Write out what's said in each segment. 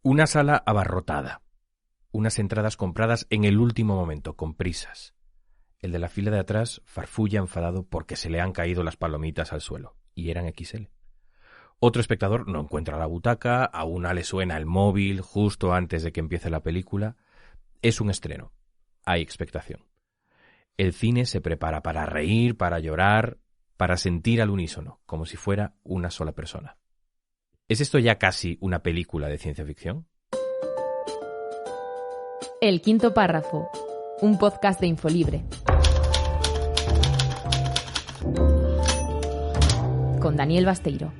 Una sala abarrotada. Unas entradas compradas en el último momento, con prisas. El de la fila de atrás farfulla enfadado porque se le han caído las palomitas al suelo. Y eran XL. Otro espectador no encuentra la butaca, a una le suena el móvil justo antes de que empiece la película. Es un estreno. Hay expectación. El cine se prepara para reír, para llorar, para sentir al unísono, como si fuera una sola persona. ¿Es esto ya casi una película de ciencia ficción? El quinto párrafo, un podcast de Infolibre. Con Daniel Basteiro.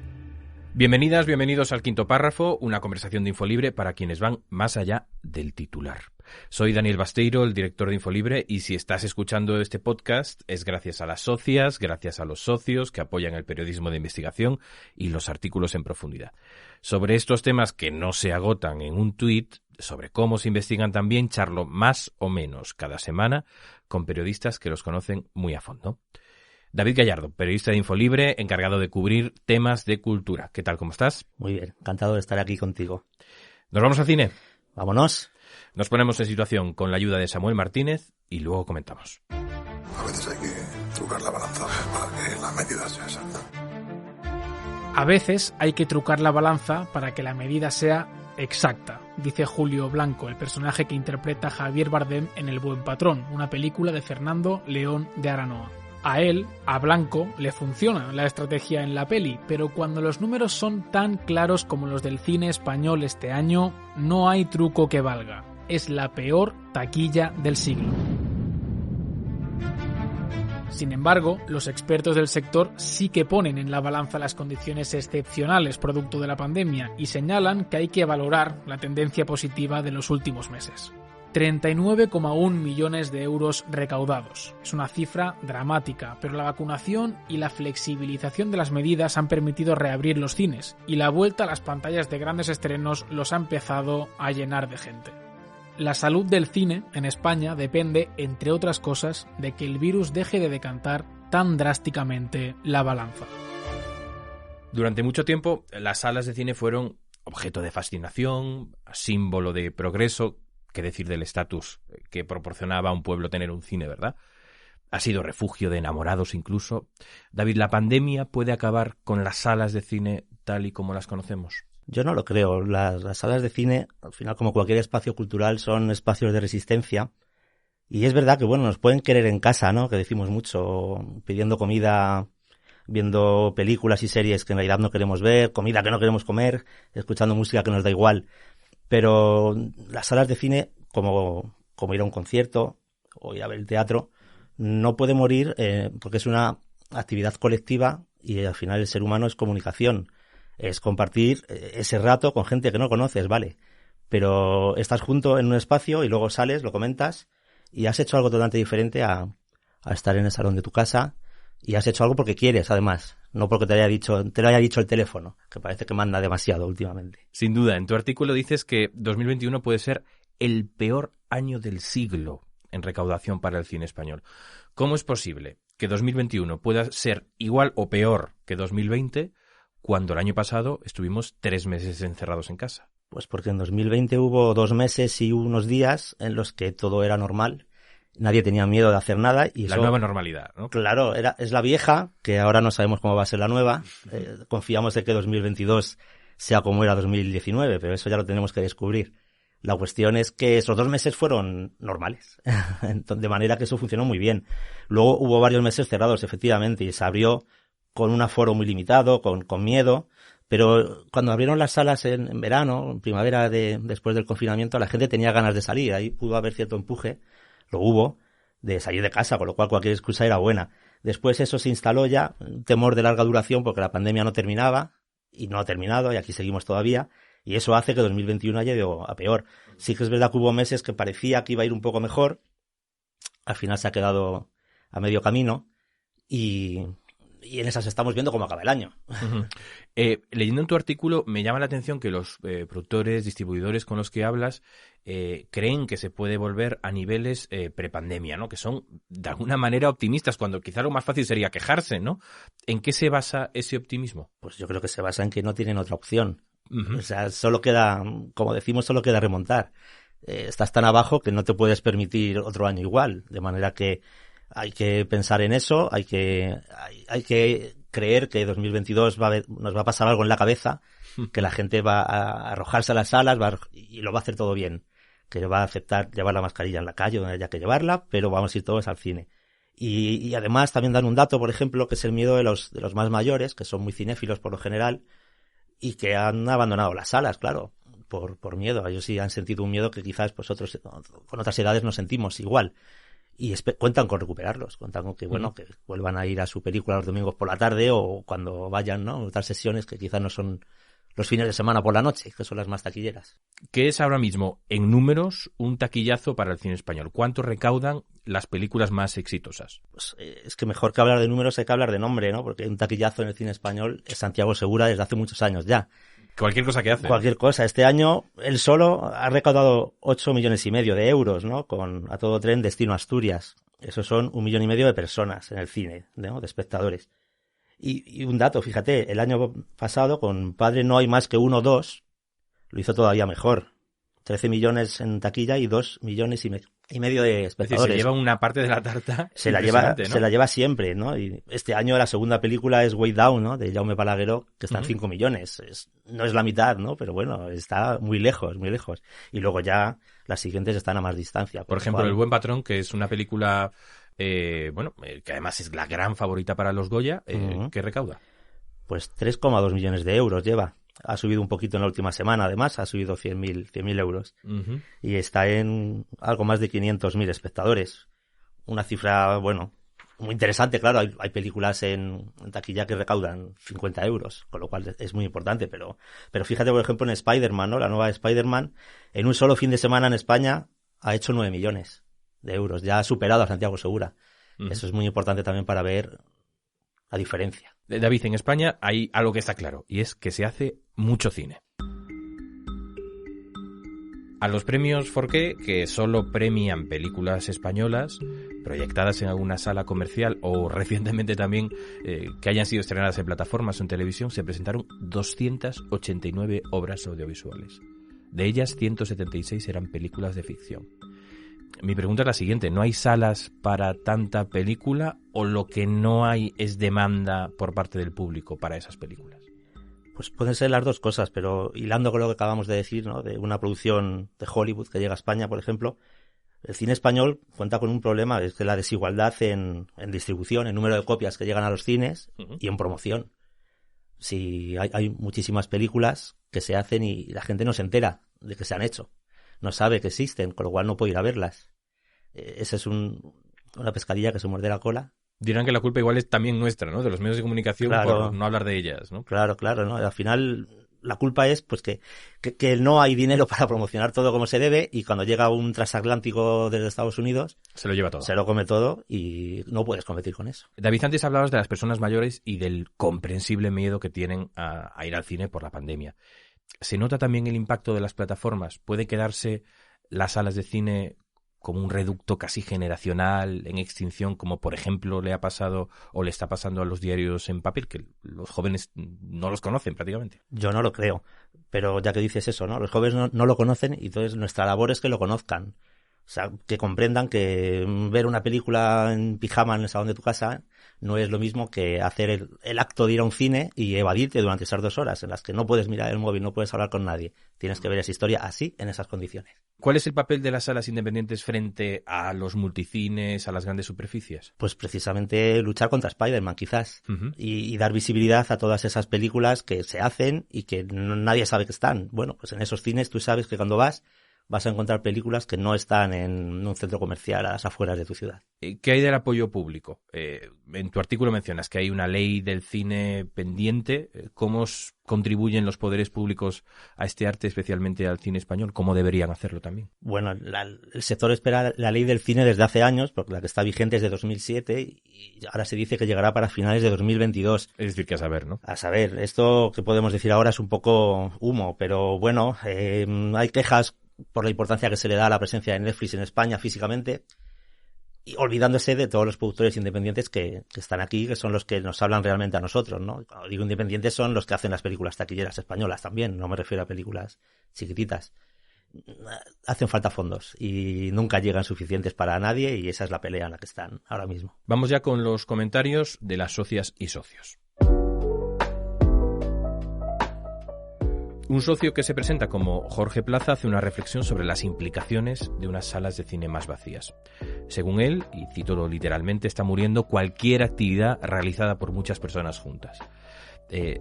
Bienvenidas, bienvenidos al quinto párrafo, una conversación de Infolibre para quienes van más allá del titular. Soy Daniel Basteiro, el director de Infolibre, y si estás escuchando este podcast es gracias a las socias, gracias a los socios que apoyan el periodismo de investigación y los artículos en profundidad. Sobre estos temas que no se agotan en un tuit, sobre cómo se investigan también, charlo más o menos cada semana con periodistas que los conocen muy a fondo. David Gallardo, periodista de Infolibre, encargado de cubrir temas de cultura. ¿Qué tal? ¿Cómo estás? Muy bien, encantado de estar aquí contigo. ¿Nos vamos al cine? Vámonos. Nos ponemos en situación con la ayuda de Samuel Martínez y luego comentamos. A veces hay que trucar la balanza para que la medida sea exacta. A veces hay que trucar la balanza para que la medida sea exacta, dice Julio Blanco, el personaje que interpreta Javier Bardem en El buen patrón, una película de Fernando León de Aranoa. A él, a Blanco, le funciona la estrategia en la peli, pero cuando los números son tan claros como los del cine español este año, no hay truco que valga. Es la peor taquilla del siglo. Sin embargo, los expertos del sector sí que ponen en la balanza las condiciones excepcionales producto de la pandemia y señalan que hay que valorar la tendencia positiva de los últimos meses. 39,1 millones de euros recaudados. Es una cifra dramática, pero la vacunación y la flexibilización de las medidas han permitido reabrir los cines y la vuelta a las pantallas de grandes estrenos los ha empezado a llenar de gente. La salud del cine en España depende, entre otras cosas, de que el virus deje de decantar tan drásticamente la balanza. Durante mucho tiempo, las salas de cine fueron objeto de fascinación, símbolo de progreso. ¿Qué decir del estatus que proporcionaba a un pueblo tener un cine, verdad? Ha sido refugio de enamorados incluso. David, ¿la pandemia puede acabar con las salas de cine tal y como las conocemos? Yo no lo creo. Las salas de cine, al final, como cualquier espacio cultural, son espacios de resistencia. Y es verdad que, bueno, nos pueden querer en casa, ¿no? Que decimos mucho, pidiendo comida, viendo películas y series que en realidad no queremos ver, comida que no queremos comer, escuchando música que nos da igual. Pero las salas de cine, como ir a un concierto o ir a ver el teatro, no puede morir porque es una actividad colectiva y al final el ser humano es comunicación. Es compartir ese rato con gente que no conoces, vale. Pero estás junto en un espacio y luego sales, lo comentas y has hecho algo totalmente diferente a estar en el salón de tu casa y has hecho algo porque quieres, además. No porque te lo haya dicho el teléfono, que parece que manda demasiado últimamente. Sin duda, en tu artículo dices que 2021 puede ser el peor año del siglo en recaudación para el cine español. ¿Cómo es posible que 2021 pueda ser igual o peor que 2020 cuando el año pasado estuvimos 3 meses encerrados en casa? Pues porque en 2020 hubo 2 meses y unos días en los que todo era normal. Nadie tenía miedo de hacer nada. Y la nueva normalidad, ¿no? Claro, es la vieja, que ahora no sabemos cómo va a ser la nueva. Confiamos en que 2022 sea como era 2019, pero eso ya lo tenemos que descubrir. La cuestión es que esos 2 meses fueron normales, de manera que eso funcionó muy bien. Luego hubo varios meses cerrados, efectivamente, y se abrió con un aforo muy limitado, con miedo. Pero cuando abrieron las salas en verano, en primavera, después del confinamiento, la gente tenía ganas de salir. Ahí pudo haber cierto empuje. Lo hubo, de salir de casa, con lo cual cualquier excusa era buena. Después eso se instaló ya, un temor de larga duración porque la pandemia no terminaba, y no ha terminado, y aquí seguimos todavía, y eso hace que 2021 haya ido a peor. Sí que es verdad que hubo meses que parecía que iba a ir un poco mejor, al final se ha quedado a medio camino, y en esas estamos viendo cómo acaba el año. Uh-huh. Leyendo en tu artículo me llama la atención que los productores, distribuidores con los que hablas creen que se puede volver a niveles prepandemia, ¿no? Que son de alguna manera optimistas, cuando quizá lo más fácil sería quejarse, ¿no? ¿En qué se basa ese optimismo? Pues yo creo que se basa en que no tienen otra opción. Uh-huh. O sea, solo queda, como decimos, solo queda remontar. Estás tan abajo que no te puedes permitir otro año igual, de manera que hay que pensar en eso, hay que creer que 2022 nos va a pasar algo en la cabeza, que la gente va a arrojarse a las salas y lo va a hacer todo bien, que va a aceptar llevar la mascarilla en la calle donde haya que llevarla, pero vamos a ir todos al cine. Y además también dan un dato, por ejemplo, que es el miedo de los más mayores, que son muy cinéfilos por lo general, y que han abandonado las salas, claro, por miedo. Ellos sí han sentido un miedo que quizás pues otros con otras edades no sentimos igual. Y cuentan con recuperarlos, cuentan con que, bueno, que vuelvan a ir a su película los domingos por la tarde o cuando vayan, ¿no? Otras sesiones que quizás no son los fines de semana por la noche, que son las más taquilleras. ¿Qué es ahora mismo, en números, un taquillazo para el cine español? ¿Cuánto recaudan las películas más exitosas? Pues es que mejor que hablar de números hay que hablar de nombre, ¿no? Porque un taquillazo en el cine español es Santiago Segura desde hace muchos años ya. Cualquier cosa que hace. Cualquier cosa. Este año, él solo ha recaudado 8,5 millones de euros, ¿no? Con A Todo Tren, Destino Asturias. Eso son 1,5 millones de personas en el cine, ¿no? De espectadores. Y un dato, fíjate, el año pasado con Padre no hay más que 1 o 2, lo hizo todavía mejor. 13 millones en taquilla y 2,5 millones de espectadores. Es decir, se lleva una parte de la tarta. Se la lleva siempre, ¿no? Y este año la segunda película es Way Down, ¿no? De Jaume Balagueró, que está en 5 millones. No es la mitad, ¿no? Pero bueno, está muy lejos, muy lejos. Y luego ya las siguientes están a más distancia. Por ejemplo, El Buen Patrón, que es una película, que además es la gran favorita para los Goya, ¿qué recauda? Pues 3,2 millones de euros lleva. Ha subido un poquito en la última semana, además, ha subido 100.000 euros. Uh-huh. Y está en algo más de 500.000 espectadores. Una cifra, bueno, muy interesante, claro. Hay películas en taquilla que recaudan 50 euros, con lo cual es muy importante. Pero fíjate, por ejemplo, en Spider-Man, ¿no? La nueva de Spider-Man, en un solo fin de semana en España ha hecho 9 millones de euros. Ya ha superado a Santiago Segura. Uh-huh. Eso es muy importante también para ver la diferencia. David, en España hay algo que está claro, y es que se hace mucho cine. A los premios 4K, que solo premian películas españolas proyectadas en alguna sala comercial o recientemente también que hayan sido estrenadas en plataformas o en televisión, se presentaron 289 obras audiovisuales. De ellas, 176 eran películas de ficción. Mi pregunta es la siguiente: ¿no hay salas para tanta película o lo que no hay es demanda por parte del público para esas películas? Pues pueden ser las dos cosas, pero hilando con lo que acabamos de decir, ¿no? De una producción de Hollywood que llega a España, por ejemplo, el cine español cuenta con un problema, es que la desigualdad en distribución, en número de copias que llegan a los cines y en promoción. Si hay muchísimas películas que se hacen y la gente no se entera de que se han hecho. No sabe que existen, con lo cual no puede ir a verlas. Esa es una pescadilla que se muerde la cola. Dirán que la culpa igual es también nuestra, ¿no? De los medios de comunicación, claro, por no hablar de ellas, ¿no? Claro, ¿no? Al final la culpa es pues que no hay dinero para promocionar todo como se debe y cuando llega un transatlántico desde Estados Unidos se lo lleva todo. Se lo come todo y no puedes competir con eso. David, antes hablabas de las personas mayores y del comprensible miedo que tienen a ir al cine por la pandemia. ¿Se nota también el impacto de las plataformas? ¿Puede quedarse las salas de cine como un reducto casi generacional en extinción, como por ejemplo le ha pasado o le está pasando a los diarios en papel, que los jóvenes no los conocen prácticamente? Yo no lo creo, pero ya que dices eso, ¿no? Los jóvenes no lo conocen y entonces nuestra labor es que lo conozcan. O sea, que comprendan que ver una película en pijama en el salón de tu casa no es lo mismo que hacer el acto de ir a un cine y evadirte durante esas 2 horas en las que no puedes mirar el móvil, no puedes hablar con nadie. Tienes que ver esa historia así, en esas condiciones. ¿Cuál es el papel de las salas independientes frente a los multicines, a las grandes superficies? Pues precisamente luchar contra Spider-Man, quizás, y dar visibilidad a todas esas películas que se hacen y que nadie sabe que están. Bueno, pues en esos cines tú sabes que cuando vas a encontrar películas que no están en un centro comercial a las afueras de tu ciudad. ¿Qué hay del apoyo público? En tu artículo mencionas que hay una ley del cine pendiente. ¿Cómo contribuyen los poderes públicos a este arte, especialmente al cine español? ¿Cómo deberían hacerlo también? Bueno, el sector espera la ley del cine desde hace años, porque la que está vigente es de 2007 y ahora se dice que llegará para finales de 2022. Es decir, que a saber, ¿no? A saber, esto que podemos decir ahora es un poco humo, pero bueno, hay quejas por la importancia que se le da a la presencia de Netflix en España físicamente. y olvidándose de todos los productores independientes que están aquí, que son los que nos hablan realmente a nosotros, ¿no? Cuando digo independientes son los que hacen las películas taquilleras españolas también, no me refiero a películas chiquititas. Hacen falta fondos y nunca llegan suficientes para nadie y esa es la pelea en la que están ahora mismo. Vamos ya con los comentarios de las socias y socios. Un socio que se presenta como Jorge Plaza hace una reflexión sobre las implicaciones de unas salas de cine más vacías. Según él, y cito literalmente, está muriendo cualquier actividad realizada por muchas personas juntas.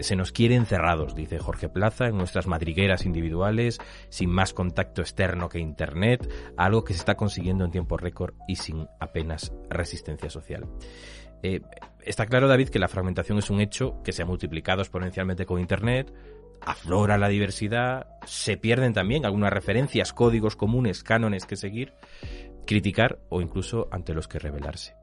Se nos quiere encerrados, dice Jorge Plaza, en nuestras madrigueras individuales, sin más contacto externo que Internet, algo que se está consiguiendo en tiempo récord y sin apenas resistencia social. Está claro, David, que la fragmentación es un hecho que se ha multiplicado exponencialmente con Internet, aflora la diversidad, se pierden también algunas referencias, códigos comunes, cánones que seguir, criticar o incluso ante los que rebelarse.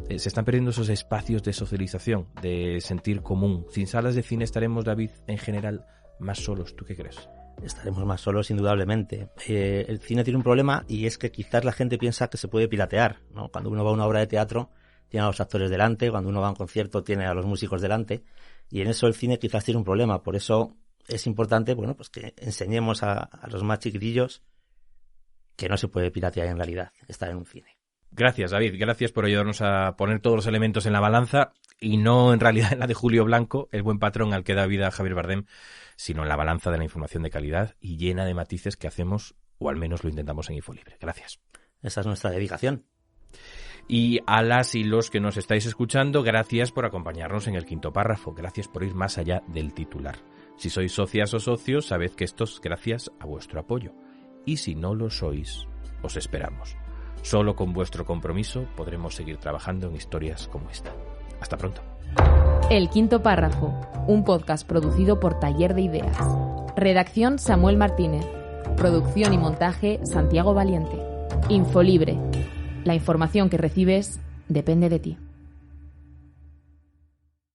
Se están perdiendo esos espacios de socialización, de sentir común. Sin salas de cine estaremos, David, en general, más solos. ¿Tú qué crees? Estaremos más solos, indudablemente. El cine tiene un problema y es que quizás la gente piensa que se puede piratear, ¿no? Cuando uno va a una obra de teatro, tiene a los actores delante, cuando uno va a un concierto, tiene a los músicos delante, y en eso el cine quizás tiene un problema. Por eso es importante, bueno, pues que enseñemos a los más chiquitillos que no se puede piratear en realidad, estar en un cine. Gracias, David. Gracias por ayudarnos a poner todos los elementos en la balanza y no en realidad en la de Julio Blanco, el buen patrón al que da vida a Javier Bardem, sino en la balanza de la información de calidad y llena de matices que hacemos, o al menos lo intentamos en Infolibre. Gracias. Esa es nuestra dedicación. Y a las y los que nos estáis escuchando, gracias por acompañarnos en el quinto párrafo. Gracias por ir más allá del titular. Si sois socias o socios, sabed que esto es gracias a vuestro apoyo. Y si no lo sois, os esperamos. Solo con vuestro compromiso podremos seguir trabajando en historias como esta. Hasta pronto. El quinto párrafo, un podcast producido por Taller de Ideas. Redacción Samuel Martínez. Producción y montaje Santiago Valiente. Infolibre. La información que recibes depende de ti.